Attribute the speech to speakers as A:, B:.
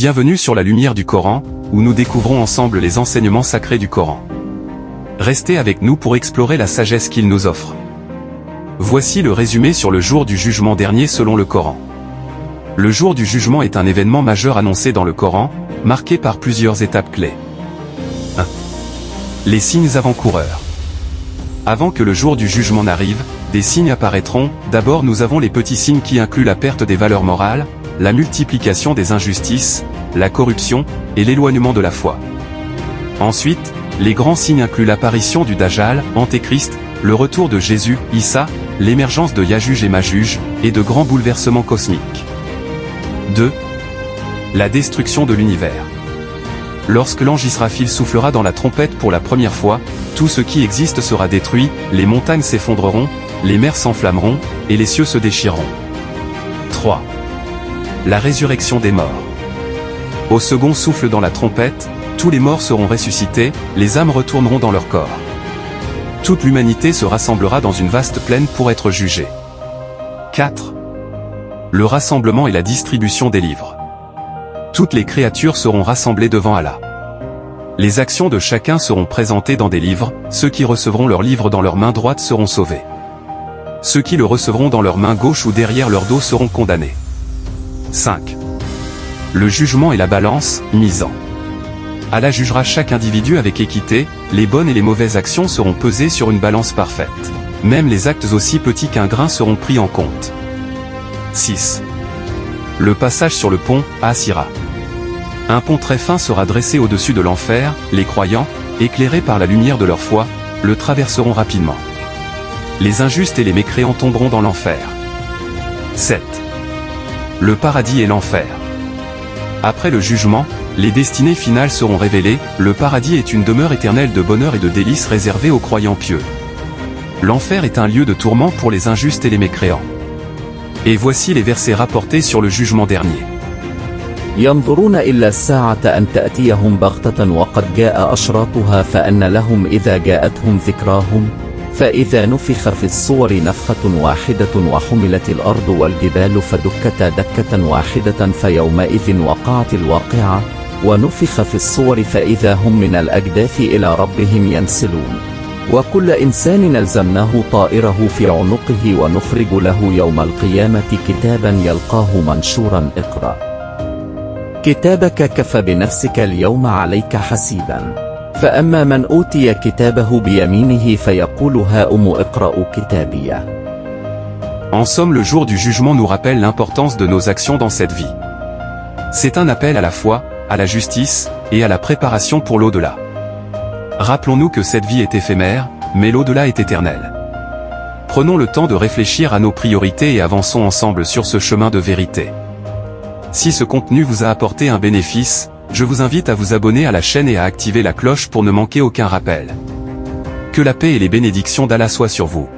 A: Bienvenue sur la lumière du Coran, où nous découvrons ensemble les enseignements sacrés du Coran. Restez avec nous pour explorer la sagesse qu'il nous offre. Voici le résumé sur le jour du jugement dernier selon le Coran. Le jour du jugement est un événement majeur annoncé dans le Coran, marqué par plusieurs étapes clés. 1. Les signes avant-coureurs. Avant que le jour du jugement n'arrive, des signes apparaîtront. D'abord nous avons les petits signes qui incluent la perte des valeurs morales, la multiplication des injustices, la corruption, et l'éloignement de la foi. Ensuite, les grands signes incluent l'apparition du Dajjal, Antéchrist, le retour de Jésus, Issa, l'émergence de Yajuj et Majuj, et de grands bouleversements cosmiques. 2. La destruction de l'univers. Lorsque l'ange Israfil soufflera dans la trompette pour la première fois, tout ce qui existe sera détruit, les montagnes s'effondreront, les mers s'enflammeront, et les cieux se déchireront. 3. La résurrection des morts. Au second souffle dans la trompette, tous les morts seront ressuscités, les âmes retourneront dans leur corps. Toute l'humanité se rassemblera dans une vaste plaine pour être jugée. 4. Le rassemblement et la distribution des livres. Toutes les créatures seront rassemblées devant Allah. Les actions de chacun seront présentées dans des livres, ceux qui recevront leur livre dans leur main droite seront sauvés. Ceux qui le recevront dans leur main gauche ou derrière leur dos seront condamnés. 5. Le jugement et la balance, misant. Allah jugera chaque individu avec équité, les bonnes et les mauvaises actions seront pesées sur une balance parfaite. Même les actes aussi petits qu'un grain seront pris en compte. 6. Le passage sur le pont, Asira. Un pont très fin sera dressé au-dessus de l'enfer, les croyants, éclairés par la lumière de leur foi, le traverseront rapidement. Les injustes et les mécréants tomberont dans l'enfer. 7. Le paradis et l'enfer. Après le jugement, les destinées finales seront révélées. Le paradis est une demeure éternelle de bonheur et de délices réservée aux croyants pieux. L'enfer est un lieu de tourment pour les injustes et les mécréants. Et voici les versets rapportés sur le jugement dernier.
B: ينظرون إلا الساعة أن تأتيهم بغتة وقد جاء أشراطها فأن لهم إذا جاءتهم ذكراهم فإذا نفخ في الصور نفخة واحدة وحملت الأرض والجبال فدكتا دكة واحدة فيومئذ وقعت الواقعة ونفخ في الصور فإذا هم من الأجداث إلى ربهم ينسلون وكل إنسان ألزمناه طائره في عنقه ونخرج له يوم القيامة كتابا يلقاه منشورا اقرأ كتابك كفى بنفسك اليوم عليك حسيبا فأما من أوتي كتابه بيمينه فيقول هاؤم اقرأوا كتابيه.
A: En somme, le jour du jugement nous rappelle l'importance de nos actions dans cette vie. C'est un appel à la foi, à la justice, et à la préparation pour l'au-delà. Rappelons-nous que cette vie est éphémère, mais l'au-delà est éternel. Prenons le temps de réfléchir à nos priorités et avançons ensemble sur ce chemin de vérité. Si ce contenu vous a apporté un bénéfice, je vous invite à vous abonner à la chaîne et à activer la cloche pour ne manquer aucun rappel. Que la paix et les bénédictions d'Allah soient sur vous.